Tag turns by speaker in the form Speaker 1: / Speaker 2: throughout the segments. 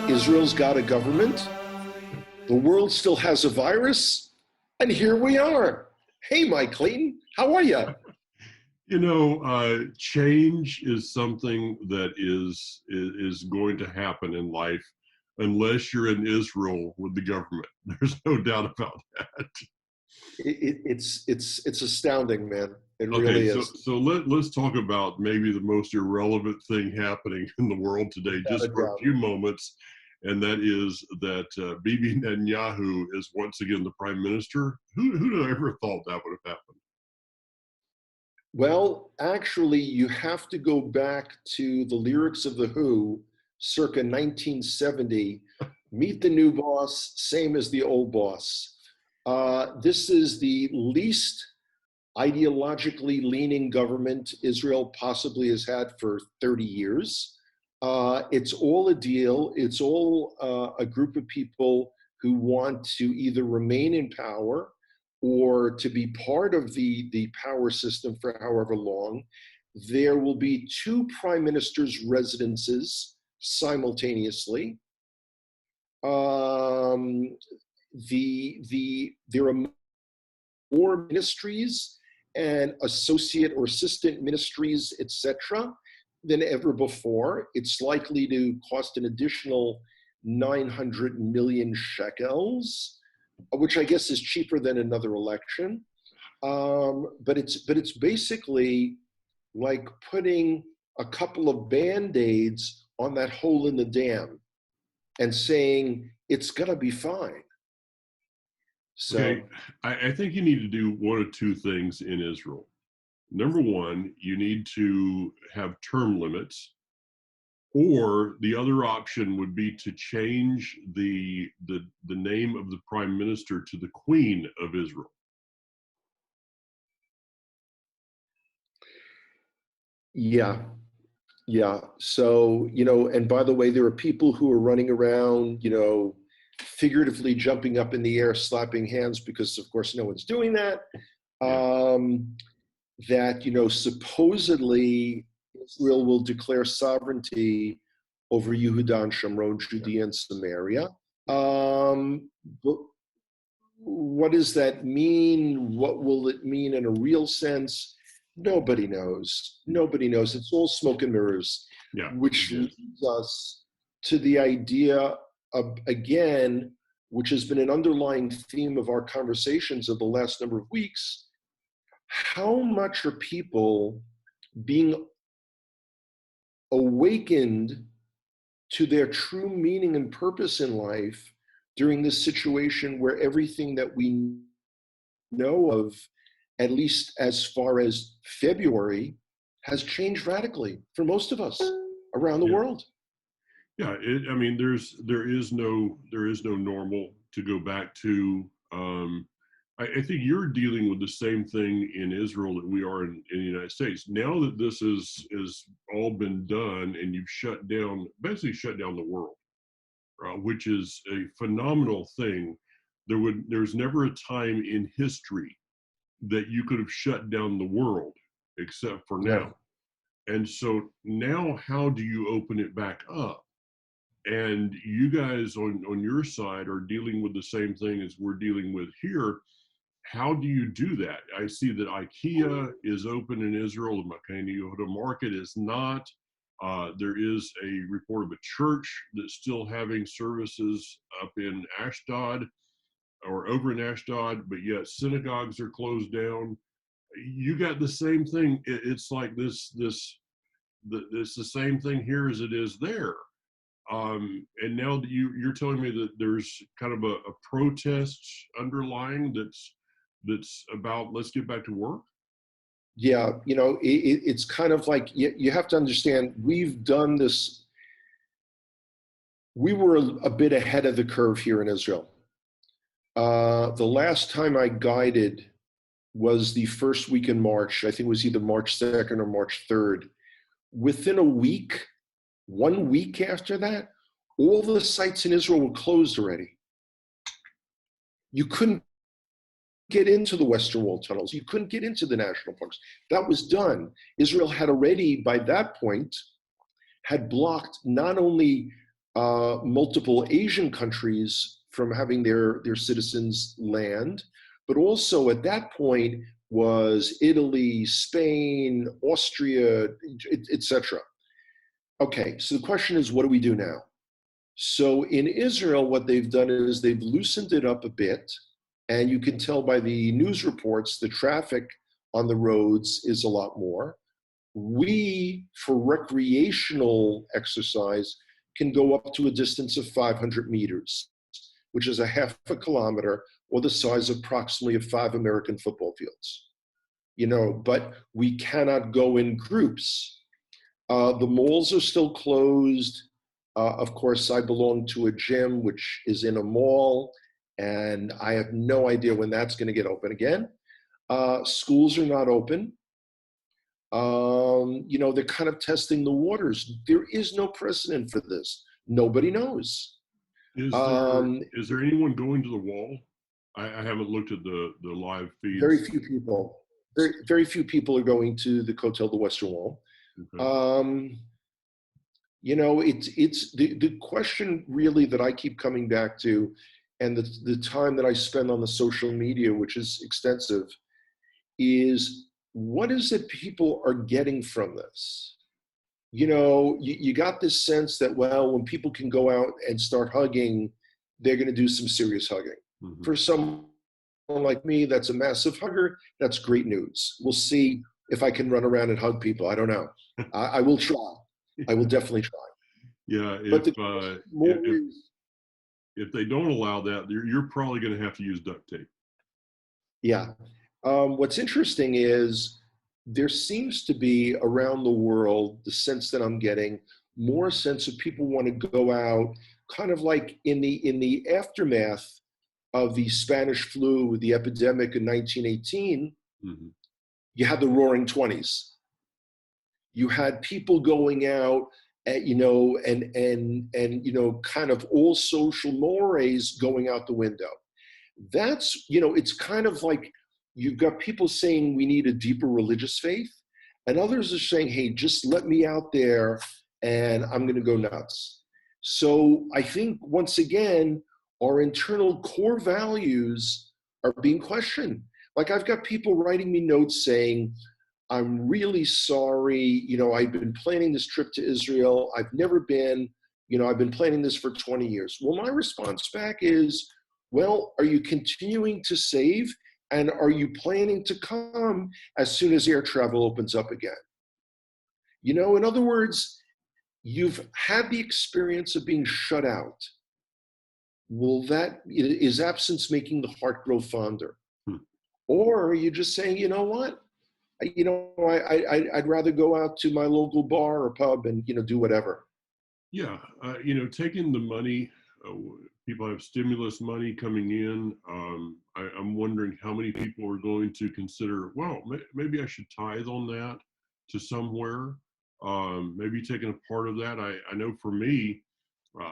Speaker 1: Israel's got a government. The world still has a virus. And here we are. Hey, Mike Clayton, how are you?
Speaker 2: Change is something that is going to happen in life unless you're in Israel with the government. There's no doubt about that.
Speaker 1: It's astounding, man. It
Speaker 2: Okay,
Speaker 1: really is.
Speaker 2: So let's talk about maybe the most irrelevant thing happening in the world today, just for a few moments, and that is that Bibi Netanyahu is once again the prime minister. Who'd have ever thought that would have happened?
Speaker 1: Well, actually, you have to go back to the lyrics of The Who, circa 1970. Meet the new boss, same as the old boss. This is the least ideologically leaning government Israel possibly has had for 30 years. It's all a deal. It's all a group of people who want to either remain in power or to be part of the power system for however long. There will be two prime ministers' residences simultaneously. There are more ministries and associate or assistant ministries, etc., than ever before. It's likely to cost an additional 900 million shekels, which I guess is cheaper than another election. But it's basically like putting a couple of Band-Aids on that hole in the dam and saying it's gonna be fine. So
Speaker 2: okay, I think you need to do one of two things in Israel. Number one, you need to have term limits, or the other option would be to change the name of the prime minister to the Queen of Israel.
Speaker 1: yeah. So, and by the way, there are people who are running around, figuratively jumping up in the air, slapping hands, because of course no one's doing that.
Speaker 2: Yeah.
Speaker 1: That, supposedly Israel will declare sovereignty over Yehuda and Shomron, Judea and Samaria. But what does that mean? What will it mean in a real sense? Nobody knows. Nobody knows. It's all smoke and mirrors, which leads us to the idea of, again, which has been an underlying theme of our conversations of the last number of weeks. How much are people being awakened to their true meaning and purpose in life during this situation where everything that we know of, at least as far as February, has changed radically for most of us around the world?
Speaker 2: Yeah, there is no normal to go back to. I think you're dealing with the same thing in Israel that we are in the United States. Now that this is all been done and you've basically shut down the world, which is a phenomenal thing. There's never a time in history that you could have shut down the world except for now. And so now how do you open it back up? And you guys on your side are dealing with the same thing as we're dealing with here. How do you do that? I see that IKEA is open in Israel, the Makani Yehuda market is not. There is a report of a church that's still having services up in Ashdod or over in Ashdod, but yet synagogues are closed down. You got the same thing. It's like it's the same thing here as it is there. And now that you're telling me that there's kind of a protest underlying that's about let's get back to work.
Speaker 1: Yeah, it's kind of like you have to understand, we've done this. We were a bit ahead of the curve here in Israel. The last time I guided was the first week in March. I think it was either March 2nd or March 3rd. Within a week, 1 week after that, all the sites in Israel were closed already. You couldn't get into the Western Wall tunnels. You couldn't get into the national parks. That was done. Israel had already, by that point, had blocked not only multiple Asian countries from having their citizens land, but also at that point was Italy, Spain, Austria, etc. Okay, so the question is, what do we do now? So in Israel, what they've done is they've loosened it up a bit, and you can tell by the news reports the traffic on the roads is a lot more. We, for recreational exercise, can go up to a distance of 500 meters, which is a half a kilometer or the size approximately of 5 American football fields. But we cannot go in groups. The malls are still closed. Of course, I belong to a gym which is in a mall, and I have no idea when that's going to get open again. Schools are not open. They're kind of testing the waters. There is no precedent for this. Nobody knows.
Speaker 2: Is there anyone going to the wall? I haven't looked at the live feeds.
Speaker 1: Very few people. Very few people are going to the Kotel, the Western Wall. Okay. It's the question really that I keep coming back to, and the time that I spend on the social media, which is extensive, is what is it people are getting from this? You got this sense that, well, when people can go out and start hugging, they're going to do some serious hugging. Mm-hmm. For someone like me, that's a massive hugger. That's great news. We'll see if I can run around and hug people. I don't know. I will try. I will definitely try.
Speaker 2: Yeah. If they don't allow that, you're probably going to have to use duct tape.
Speaker 1: Yeah. What's interesting is there seems to be around the world, the sense that I'm getting, more sense of people want to go out, kind of like in the aftermath of the Spanish flu, the epidemic in 1918. Mm-hmm. You had the Roaring 20s. You had people going out, and kind of all social mores going out the window. That's, it's kind of like you've got people saying we need a deeper religious faith, and others are saying, hey, just let me out there and I'm going to go nuts. So I think, once again, our internal core values are being questioned. Like, I've got people writing me notes saying, I'm really sorry, I've been planning this trip to Israel. I've never been, I've been planning this for 20 years. Well, my response back is, well, are you continuing to save? And are you planning to come as soon as air travel opens up again? In other words, you've had the experience of being shut out. Is absence making the heart grow fonder? Or are you just saying, you know what? I'd rather go out to my local bar or pub and, do whatever.
Speaker 2: Yeah. Taking the money, people have stimulus money coming in. I'm wondering how many people are going to consider, well, maybe I should tithe on that to somewhere. Maybe taking a part of that. I know for me,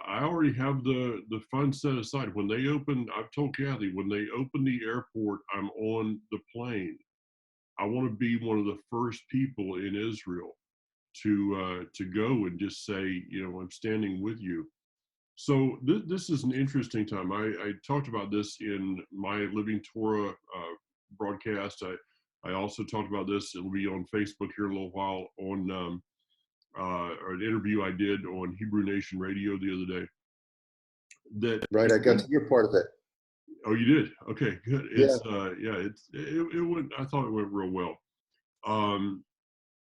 Speaker 2: I already have the funds set aside. When they open, I've told Kathy, when they open the airport, I'm on the plane. I want to be one of the first people in Israel to go and just say, I'm standing with you. So this is an interesting time. I talked about this in my Living Torah broadcast. I also talked about this. It'll be on Facebook here in a little while on an interview I did on Hebrew Nation Radio the other day.
Speaker 1: Right, I got to hear part of it.
Speaker 2: Oh, you did? Okay, good. It went. I thought it went real well.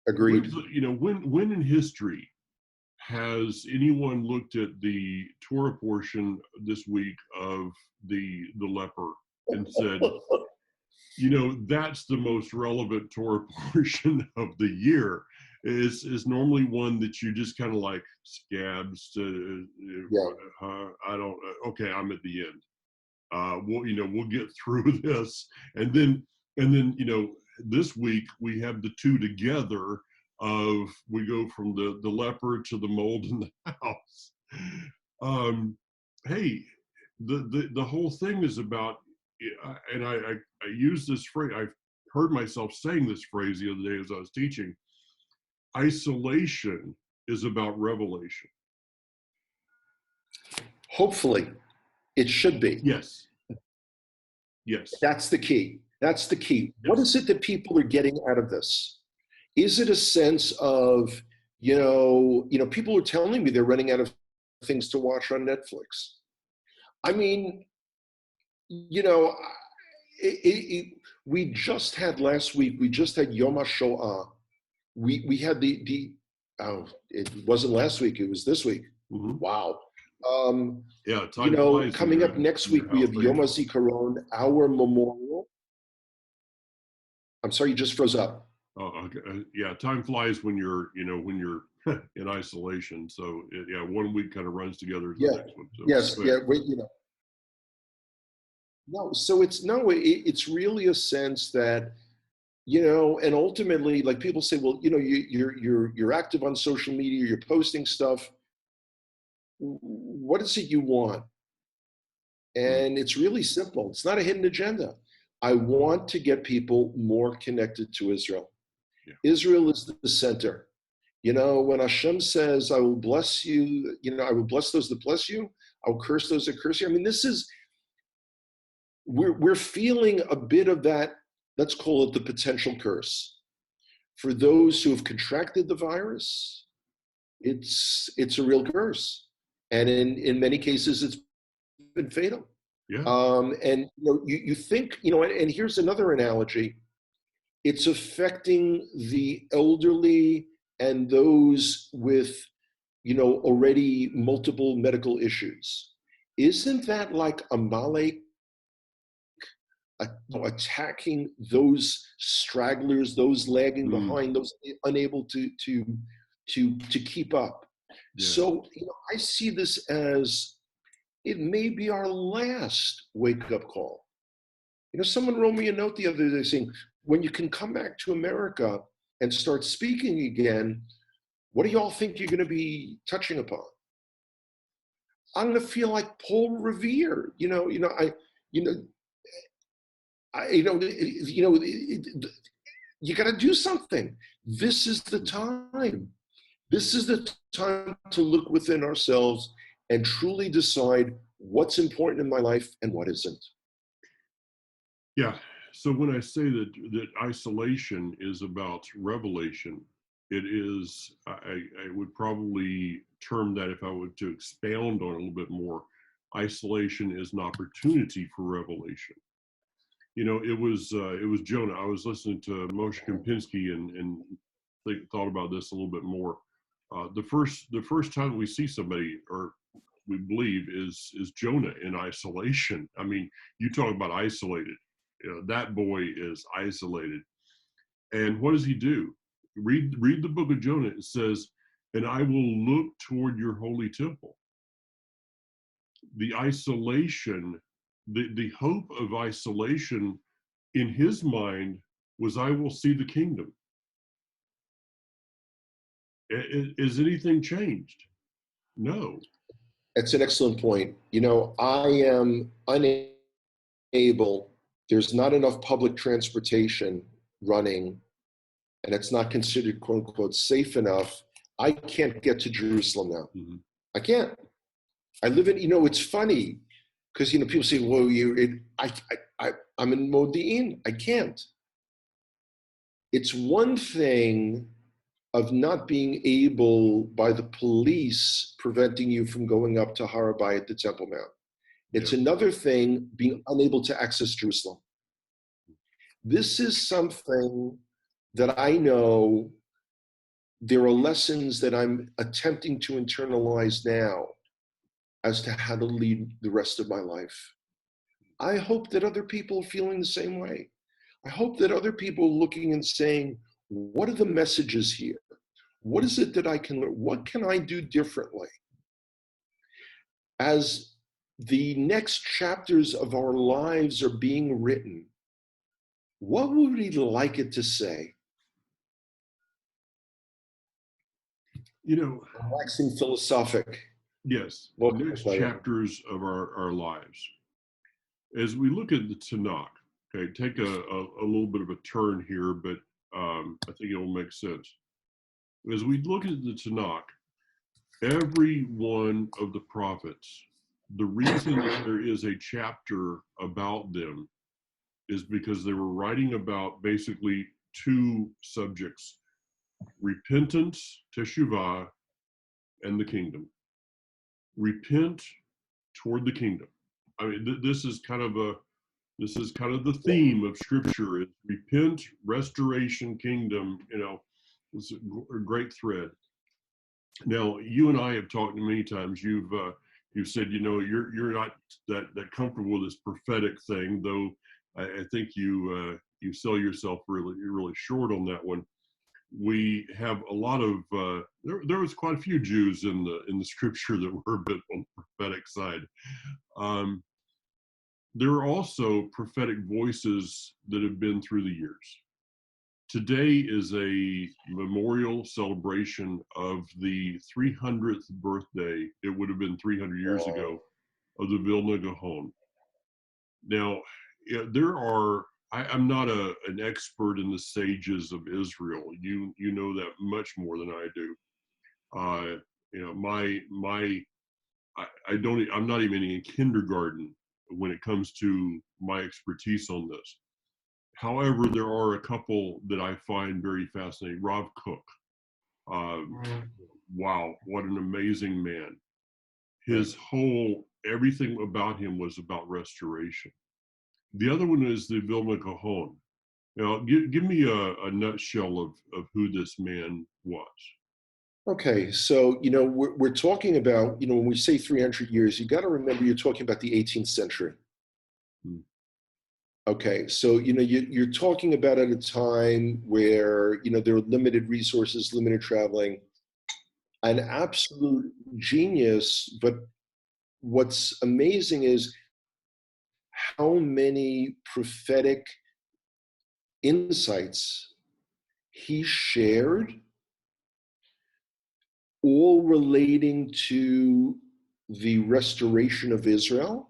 Speaker 1: Agreed.
Speaker 2: When in history has anyone looked at the Torah portion this week of the leper and said, that's the most relevant Torah portion of the year? Is normally one that you just kind of like scabs. I don't. Okay, I'm at the end. We'll get through this, and then this week we have the two together. We go from the leper to the mold in the house. Hey, the whole thing is about, and I use this phrase. I've heard myself saying this phrase the other day as I was teaching. Isolation is about revelation.
Speaker 1: Hopefully, it should be.
Speaker 2: Yes. Yes.
Speaker 1: That's the key. That's the key. What
Speaker 2: Yes.
Speaker 1: is it that people are getting out of this? Is it a sense of, people are telling me they're running out of things to watch on Netflix. I mean, you know, we just had last week, we just had Yom HaShoah. We had it wasn't last week, it was this week.
Speaker 2: Mm-hmm.
Speaker 1: Wow.
Speaker 2: Yeah, time flies.
Speaker 1: Coming up next week, we have Yom HaZikaron, our memorial. I'm sorry, you just froze up.
Speaker 2: Oh, okay. Yeah, time flies when you're in isolation. So yeah, 1 week kind of runs together as the next one. So,
Speaker 1: yes, yeah. No, so it's really a sense that, and ultimately, like people say, well, you're active on social media, you're posting stuff. What is it you want? And it's really simple. It's not a hidden agenda. I want to get people more connected to Israel.
Speaker 2: Yeah.
Speaker 1: Israel is the center. When Hashem says, I will bless you, I will bless those that bless you, I will curse those that curse you. I mean, we're feeling a bit of that, let's call it the potential curse. For those who have contracted the virus, it's a real curse. And in many cases, it's been fatal.
Speaker 2: Yeah.
Speaker 1: And you think, and here's another analogy. It's affecting the elderly and those with, already multiple medical issues. Isn't that like Amalek attacking those stragglers, those lagging behind, those unable to keep up? Yeah. So I see this as it may be our last wake-up call. Someone wrote me a note the other day saying, when you can come back to America and start speaking again, what do y'all think you're going to be touching upon? I'm going to feel like Paul Revere. You got to do something. This is the time. This is the time to look within ourselves and truly decide what's important in my life and what isn't.
Speaker 2: Yeah. So when I say that isolation is about revelation, it is, I would probably term that, if I were to expound on it a little bit more, isolation is an opportunity for revelation. It was Jonah. I was listening to Moshe Kempinski and thought about this a little bit more. The first time we see somebody, or we believe, is Jonah in isolation. I mean, you talk about isolated. That boy is isolated. And what does he do? Read the book of Jonah. It says, and I will look toward your holy temple. The isolation, the hope of isolation in his mind was, I will see the kingdom. Is anything changed? No.
Speaker 1: That's an excellent point. I am unable, there's not enough public transportation running, and it's not considered, quote unquote, safe enough. I can't get to Jerusalem now. Mm-hmm. I can't. I live in, it's funny because, people say, well, I'm in Modi'in. I can't. It's one thing of not being able, by the police, preventing you from going up to Har HaBayit, the Temple Mount. It's another thing being unable to access Jerusalem. This is something that I know there are lessons that I'm attempting to internalize now as to how to lead the rest of my life. I hope that other people are feeling the same way. I hope that other people are looking and saying, what are the messages here? What is it that I can learn? What can I do differently? As the next chapters of our lives are being written, what would we like it to say? Relaxing philosophic.
Speaker 2: Yes, the next chapters of our lives. As we look at the Tanakh, okay, take a little bit of a turn here, but I think it will make sense. As we look at the Tanakh, Every one of the prophets, the reason that there is a chapter about them is because they were writing about basically two subjects: repentance, teshuvah, and the kingdom. Repent toward the kingdom. I mean, this is kind of the theme of Scripture: is repent, restoration, kingdom. It's a great thread. Now, you and I have talked many times. You've said, you're not that comfortable with this prophetic thing, though. I think you sell yourself really short on that one. We have a lot of there was quite a few Jews in the Scripture that were a bit on the prophetic side. Um, there are also prophetic voices that have been through the years. Today is a memorial celebration of the 300th birthday. It would have been 300 years ago, of the Vilna Gaon. Now, I'm not an expert in the sages of Israel. You know that much more than I do. I'm not even in kindergarten when it comes to my expertise on this. However, there are a couple that I find very fascinating. Rav Kook. Wow, what an amazing man. Everything about him was about restoration. The other one is the Vilna Gaon. Now, give me a nutshell of who this man was.
Speaker 1: Okay, so we're talking about, when we say 300 years, you got to remember you're talking about the 18th century.
Speaker 2: Hmm.
Speaker 1: Okay, so you're talking about at a time where there are limited resources, limited traveling, an absolute genius. But what's amazing is how many prophetic insights he shared, all relating to the restoration of Israel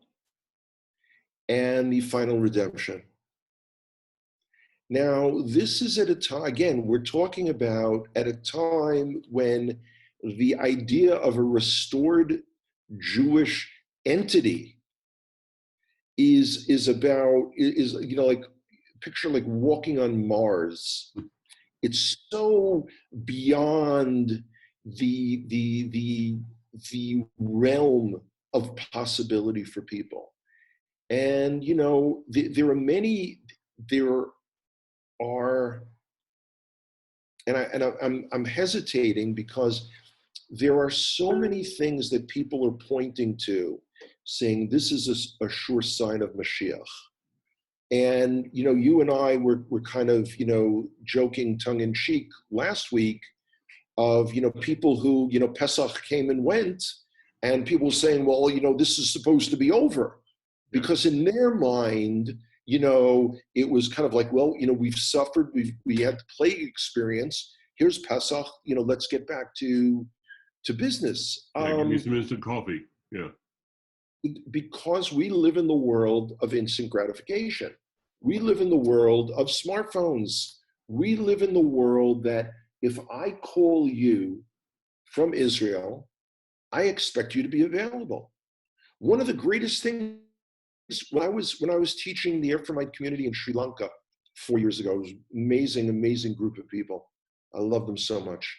Speaker 1: and the final redemption. Now, this is at a time, again, we're talking about at a time when the idea of a restored Jewish entity is like, picture like walking on Mars. It's so beyond the realm of possibility for people. And there are, and I'm hesitating because there are so many things that people are pointing to, saying this is a sure sign of Mashiach. And you and I were kind of joking tongue in cheek last week of people who Pesach came and went, and people saying, well, this is supposed to be over, because in their mind, it was kind of like, well, we've suffered, we had the plague experience. Here's Pesach, let's get back to business.
Speaker 2: Give me some instant coffee. Yeah.
Speaker 1: Because we live in the world of instant gratification. We live in the world of smartphones. We live in the world that if I call you from Israel, I expect you to be available. One of the greatest things, when I was teaching the Ephraimite community in Sri Lanka 4 years ago, it was an amazing group of people. I love them so much.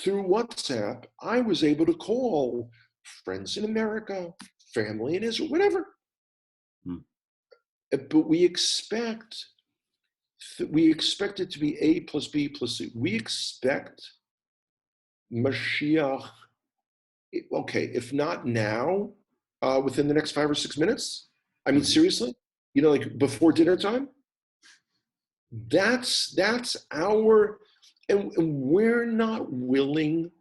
Speaker 1: Through WhatsApp, I was able to call friends in America, family in Israel, whatever. But we expect it to be A plus B plus C. We expect Mashiach, okay, if not now, within the next 5 or 6 minutes. I mean, seriously, like before dinner time. That's our, and we're not willing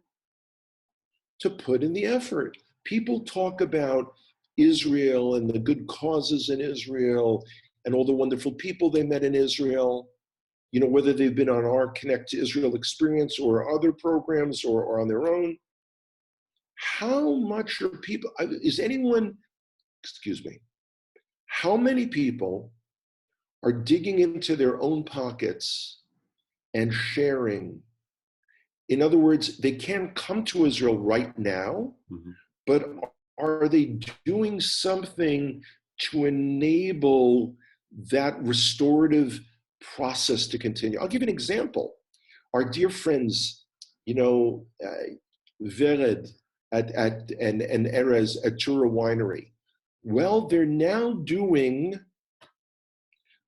Speaker 1: to put in the effort. People talk about Israel and the good causes in Israel and all the wonderful people they met in Israel, whether they've been on our Connect to Israel experience or other programs or on their own. How much are people, how many people are digging into their own pockets and sharing In other words, they can't come to Israel right now, but are they doing something to enable that restorative process to continue? I'll give you an example. Our dear friends, Vered and Erez at Tura Winery, well, they're now doing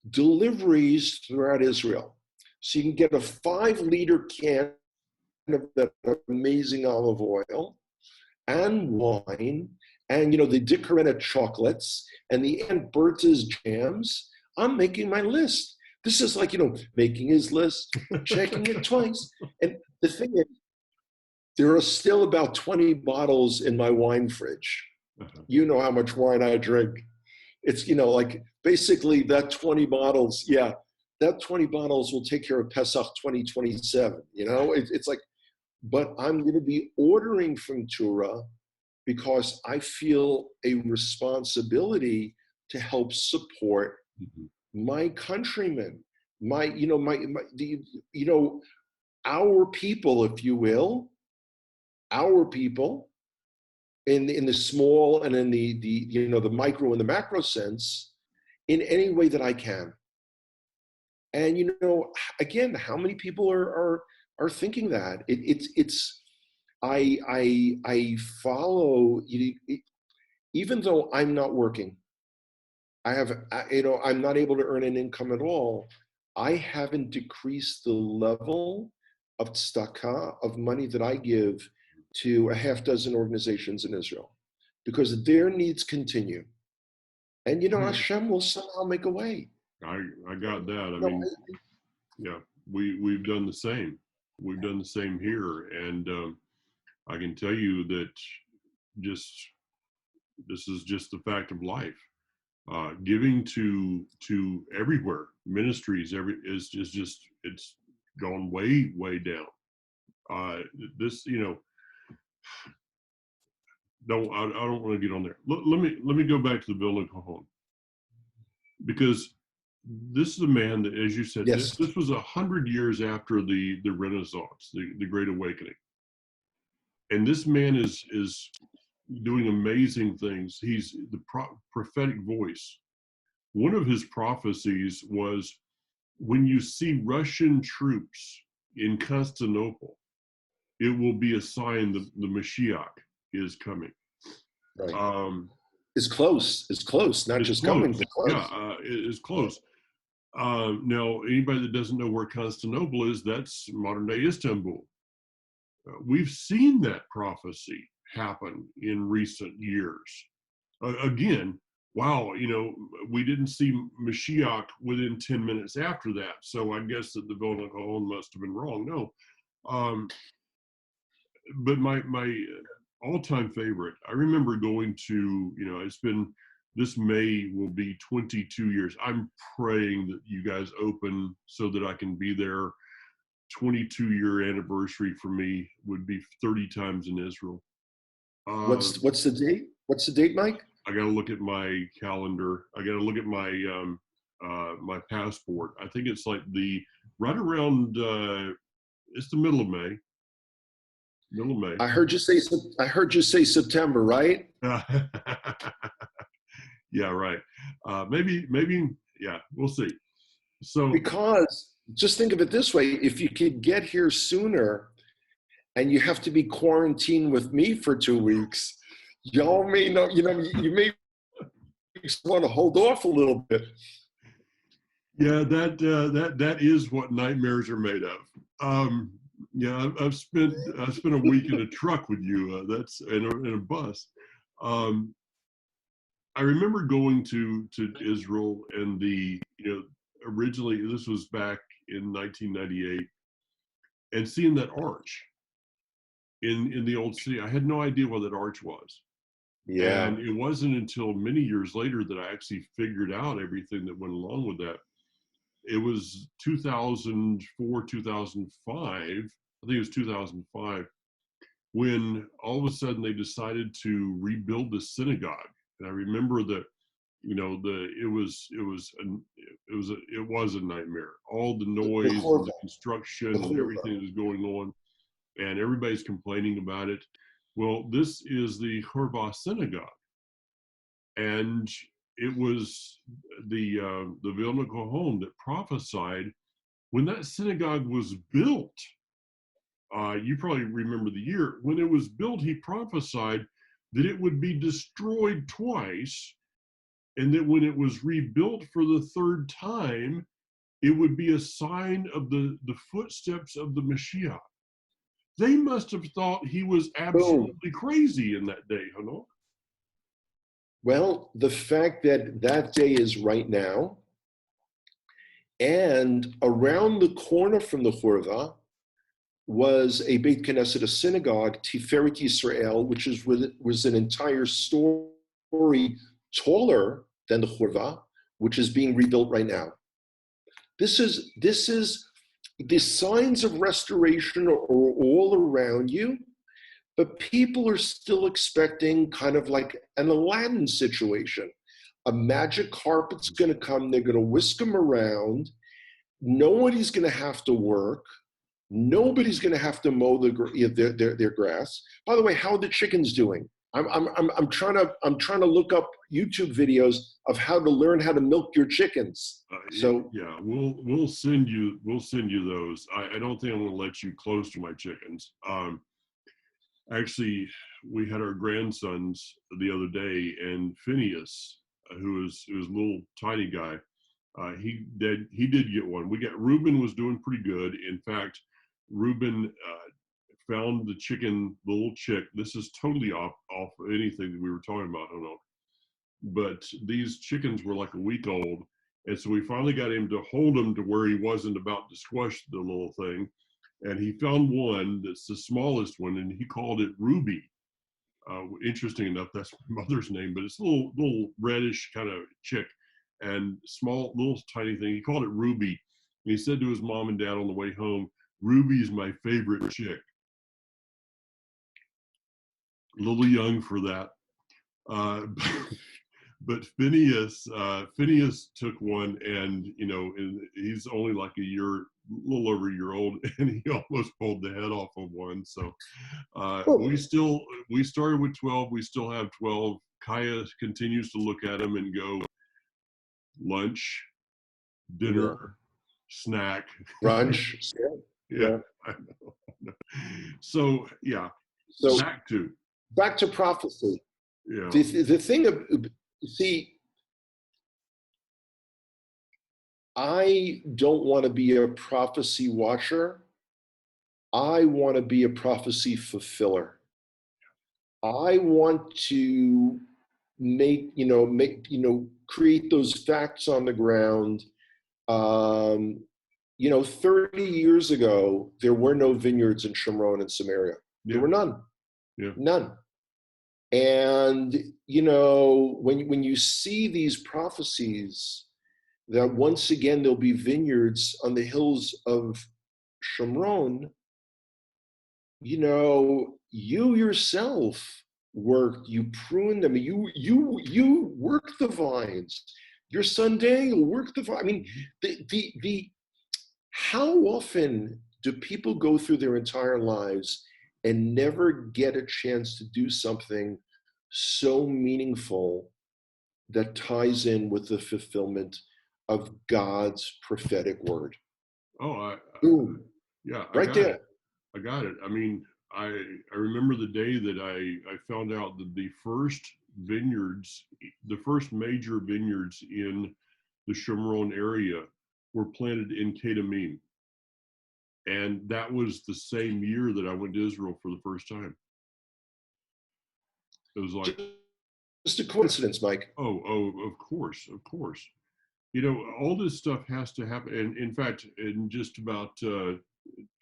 Speaker 1: deliveries throughout Israel. So you can get a 5-liter can of that amazing olive oil and wine and, the Dick Coretta chocolates and the Aunt Bertha's jams. I'm making my list. This is like, making his list, checking it twice. And the thing is, there are still about 20 bottles in my wine fridge. You know how much wine I drink. It's, like basically that 20 bottles, that 20 bottles will take care of Pesach 2027. It's like, but I'm going to be ordering from Tura because I feel a responsibility to help support my countrymen, our people, if you will, our people in the small and in the micro and the macro sense, in any way that I can. And again, how many people are thinking that? I follow, even though I'm not working, I'm not able to earn an income at all. I haven't decreased the level of tzedakah, of money that I give to a half dozen organizations in Israel, because their needs continue. And Hashem will somehow make a way.
Speaker 2: I got that. I mean, yeah, we've done the same. We've done the same here, and I can tell you that this is just the fact of life. Giving to everywhere, ministries, it's gone way down. This, I don't want to get on there. Let me go back to the Vilna Gaon, because this is a man that, as you said,
Speaker 1: Yes.
Speaker 2: this was 100 years after the Renaissance, the Great Awakening, and this man is doing amazing things. He's the prophetic voice. One of his prophecies was, when you see Russian troops in Constantinople, it will be a sign that the Mashiach is coming.
Speaker 1: Right. It's close. It's close. Not just
Speaker 2: close.
Speaker 1: coming, but close.
Speaker 2: Yeah, it's close. Now, anybody that doesn't know where Constantinople is, that's modern day Istanbul. We've seen that prophecy happen in recent years. Again, wow, we didn't see Mashiach within 10 minutes after that. So I guess that the Vilna Gaon must have been wrong. No. But my all-time favorite, I remember going to, this May will be 22 years. I'm praying that you guys open so that I can be there. 22-year anniversary for me would be 30 times in Israel.
Speaker 1: What's the date? What's the date, Mike?
Speaker 2: I got to look at my calendar. I got to look at my my passport. I think it's like right around. It's the middle of May. Middle of May.
Speaker 1: I heard you say September, right?
Speaker 2: Yeah, right. Maybe. Yeah, we'll see. So,
Speaker 1: because just think of it this way: if you could get here sooner, and you have to be quarantined with me for 2 weeks, y'all may know. You may want to hold off a little bit.
Speaker 2: Yeah, that is what nightmares are made of. Yeah, I've spent a week in a truck with you. That's in a bus. I remember going to Israel, and originally this was back in 1998, and seeing that arch in the old city. I had no idea what that arch was.
Speaker 1: Yeah.
Speaker 2: And it wasn't until many years later that I actually figured out everything that went along with that. It was 2004, 2005. I think it was 2005 when all of a sudden they decided to rebuild the synagogue. And I remember that, it was a nightmare. All the noise and the construction and everything that was going on. and everybody's complaining about it. Well, this is the Horva synagogue, and it was the Vilna Gaon that prophesied when that synagogue was built. You probably remember the year when it was built. He prophesied that it would be destroyed twice, and that when it was rebuilt for the third time, it would be a sign of the footsteps of the Mashiach. They must have thought he was
Speaker 1: Boom.
Speaker 2: absolutely crazy in that day, Hanok.
Speaker 1: Well, the fact that that day is right now, and around the corner from the Hurva was a Beit Knesset, a synagogue, Tiferet Yisrael, which was an entire story taller than the Hurva, which is being rebuilt right now. This is the signs of restoration are all around you, but people are still expecting kind of like an Aladdin situation. A magic carpet's going to come, they're going to whisk them around, nobody's going to have to work, nobody's going to have to mow their grass. By the way, how are the chickens doing? I'm trying to look up YouTube videos of how to learn how to milk your chickens. So
Speaker 2: yeah, we'll send you those. I don't think I'm going to let you close to my chickens. Actually, we had our grandsons the other day, and Phineas, who is a little tiny guy, he did get one. Reuben was doing pretty good. In fact, Reuben found the little chick. This is totally off anything that we were talking about. I don't know, but these chickens were like a week old, and so we finally got him to hold them to where he wasn't about to squash the little thing. And he found one that's the smallest one, and he called it Ruby. Interesting enough, that's my mother's name, but it's a little reddish kind of chick, and small, little tiny thing. He called it Ruby. And he said to his mom and dad on the way home, "Ruby's my favorite chick." A little young for that. Uh, but Phineas took one, and and he's only like a little over a year old, and he almost pulled the head off of one. So we started with 12. We still have 12. Kaya continues to look at them and go, lunch, dinner, snack,
Speaker 1: brunch.
Speaker 2: yeah, I know. So yeah,
Speaker 1: So back to prophecy.
Speaker 2: Yeah.
Speaker 1: The thing of, see, I don't want to be a prophecy watcher. I want to be a prophecy fulfiller. I want to create those facts on the ground. 30 years ago, there were no vineyards in Shomron and Samaria. There were none.
Speaker 2: Yeah.
Speaker 1: None. And, when you see these prophecies that once again there'll be vineyards on the hills of Shomron, you yourself worked, you pruned them, you worked the vines. Your son Daniel worked the vine. I mean, how often do people go through their entire lives and never get a chance to do something so meaningful that ties in with the fulfillment of God's prophetic word?
Speaker 2: Boom. Yeah,
Speaker 1: right there.
Speaker 2: I got it. I mean, I remember the day that I found out that the first major vineyards in the Shomron area were planted in Ketamim. And that was the same year that I went to Israel for the first time. It was like
Speaker 1: just a coincidence, Mike.
Speaker 2: Oh, of course. All this stuff has to happen. And in fact, in just about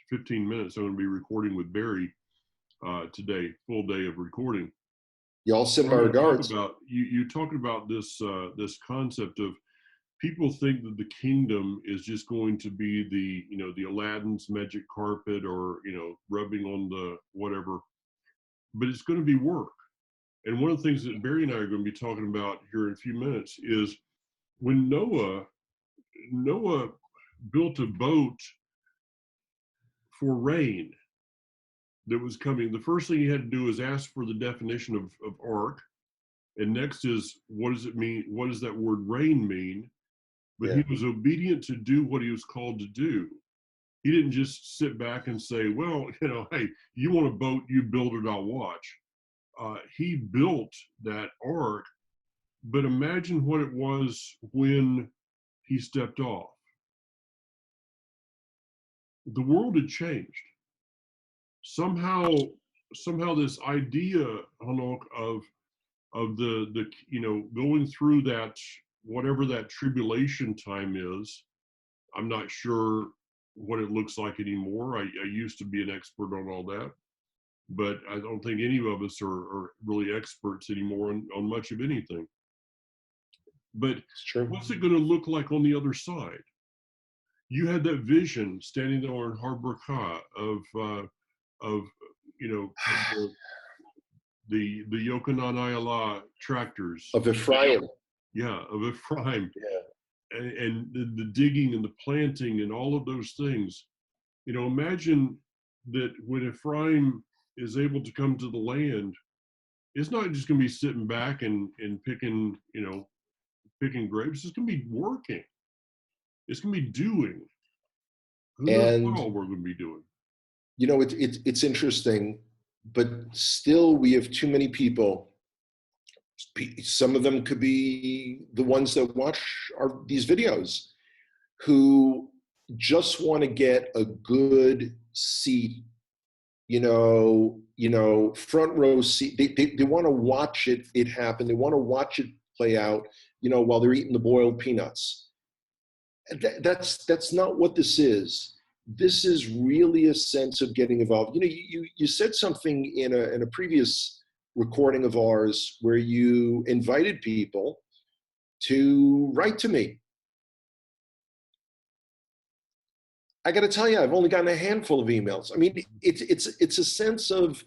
Speaker 2: 15 minutes, I'm going to be recording with Barry today, full day of recording.
Speaker 1: Y'all send my regards.
Speaker 2: You talking about this concept of people think that the kingdom is just going to be the Aladdin's magic carpet, or rubbing on the whatever, but it's going to be work. And one of the things that Barry and I are going to be talking about here in a few minutes is when Noah built a boat for rain. that was coming. The first thing he had to do is ask for the definition of ark. And next is, what does it mean? What does that word rain mean? But
Speaker 1: Yeah.
Speaker 2: he was obedient to do what he was called to do. He didn't just sit back and say, well, hey, you want a boat, you build it, I'll watch. He built that ark, but imagine what it was when he stepped off. The world had changed. Somehow this idea, Hanok, of the going through that, whatever that tribulation time is. I'm not sure what it looks like anymore. I used to be an expert on all that, but I don't think any of us are really experts anymore on much of anything. But
Speaker 1: It's true.
Speaker 2: what's it going to look like on the other side? You had that vision standing there in Har Barkah of the Yochanan Ayala tractors
Speaker 1: Of Ephraim.
Speaker 2: Yeah, of Ephraim,
Speaker 1: Yeah.
Speaker 2: and the digging and the planting and all of those things. Imagine that when Ephraim is able to come to the land, it's not just going to be sitting back and picking, picking grapes. It's going to be working. It's going to be doing. Who knows what all
Speaker 1: And
Speaker 2: we're going to be doing?
Speaker 1: it's interesting, but still we have too many people. Some of them could be the ones that watch these videos who just want to get a good seat, front row seat. They want to watch it happen. They want to watch it play out, while they're eating the boiled peanuts. That's not what this is. This is really a sense of getting involved. You said something in a previous recording of ours where you invited people to write to me. I got to tell you, I've only gotten a handful of emails. I mean, it's a sense of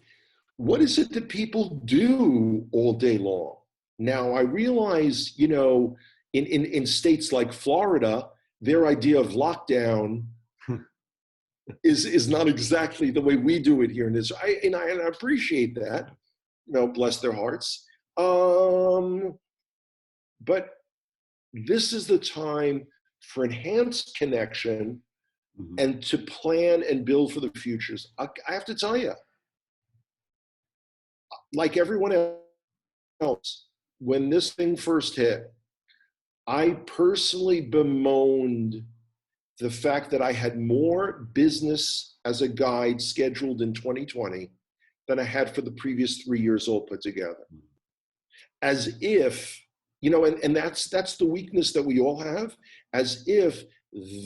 Speaker 1: what is it that people do all day long. Now, I realize, in states like Florida, their idea of lockdown is not exactly the way we do it here in Israel. And I appreciate that. Bless their hearts. But this is the time for enhanced connection and to plan and build for the futures. I have to tell you, like everyone else, when this thing first hit, I personally bemoaned the fact that I had more business as a guide scheduled in 2020 than I had for the previous 3 years all put together. As if, and that's the weakness that we all have, as if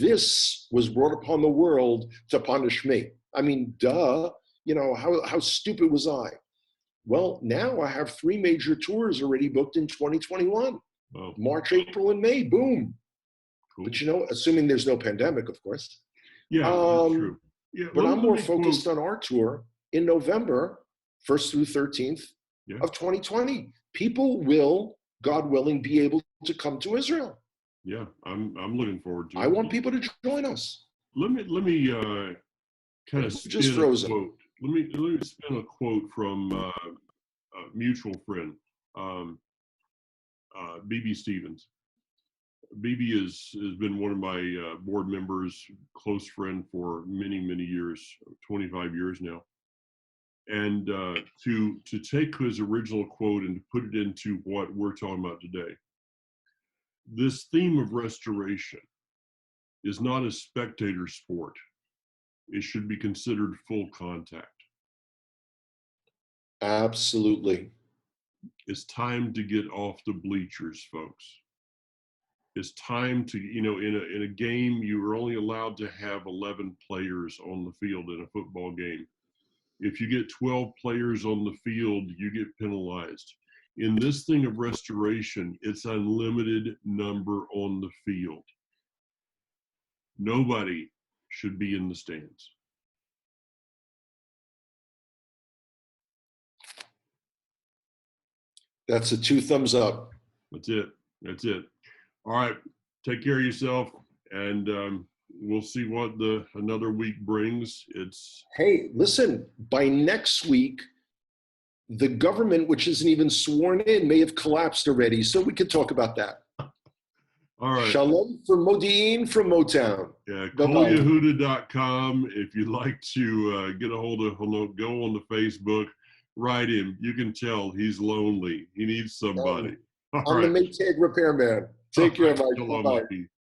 Speaker 1: this was brought upon the world to punish me. I mean, duh, how stupid was I? Well, now I have 3 major tours already booked in 2021.
Speaker 2: Oh.
Speaker 1: March, April, and May, boom.
Speaker 2: Cool.
Speaker 1: But assuming there's no pandemic, of course.
Speaker 2: Yeah, that's true. Yeah,
Speaker 1: but I'm more focused on our tour in November, 1st through 13th of 2020. People will, God willing, be able to come to Israel.
Speaker 2: Yeah, I'm looking forward to it.
Speaker 1: I want people to join us.
Speaker 2: Let me kind of
Speaker 1: just frozen.
Speaker 2: Quote. Let me spin a quote from a mutual friend, BB Stevens. BB has been one of my board members, close friend for many years, 25 years now. And to take his original quote and to put it into what we're talking about today. This theme of restoration is not a spectator sport. It should be considered full contact.
Speaker 1: Absolutely.
Speaker 2: It's time to get off the bleachers, folks. It's time to, in a game, you are only allowed to have 11 players on the field in a football game. If you get 12 players on the field, you get penalized. In this thing of restoration, it's unlimited number on the field. Nobody should be in the stands.
Speaker 1: That's a 2 thumbs up.
Speaker 2: That's it. All right. Take care of yourself. And we'll see what another week brings. It's
Speaker 1: Hey, listen, by next week, the government, which isn't even sworn in, may have collapsed already. So we could talk about that.
Speaker 2: all right.
Speaker 1: Shalom from Modi'in from Motown.
Speaker 2: Yeah,
Speaker 1: Bye-bye.
Speaker 2: kolyehuda.com. If you'd like to get a hold of him, go on the Facebook, write him. You can tell he's lonely. He needs somebody. All
Speaker 1: I'm the
Speaker 2: right.
Speaker 1: Maytag repairman.
Speaker 2: All
Speaker 1: Take care,
Speaker 2: right.
Speaker 1: Mike.
Speaker 2: Shalom,
Speaker 1: Bye-bye.
Speaker 2: Aki.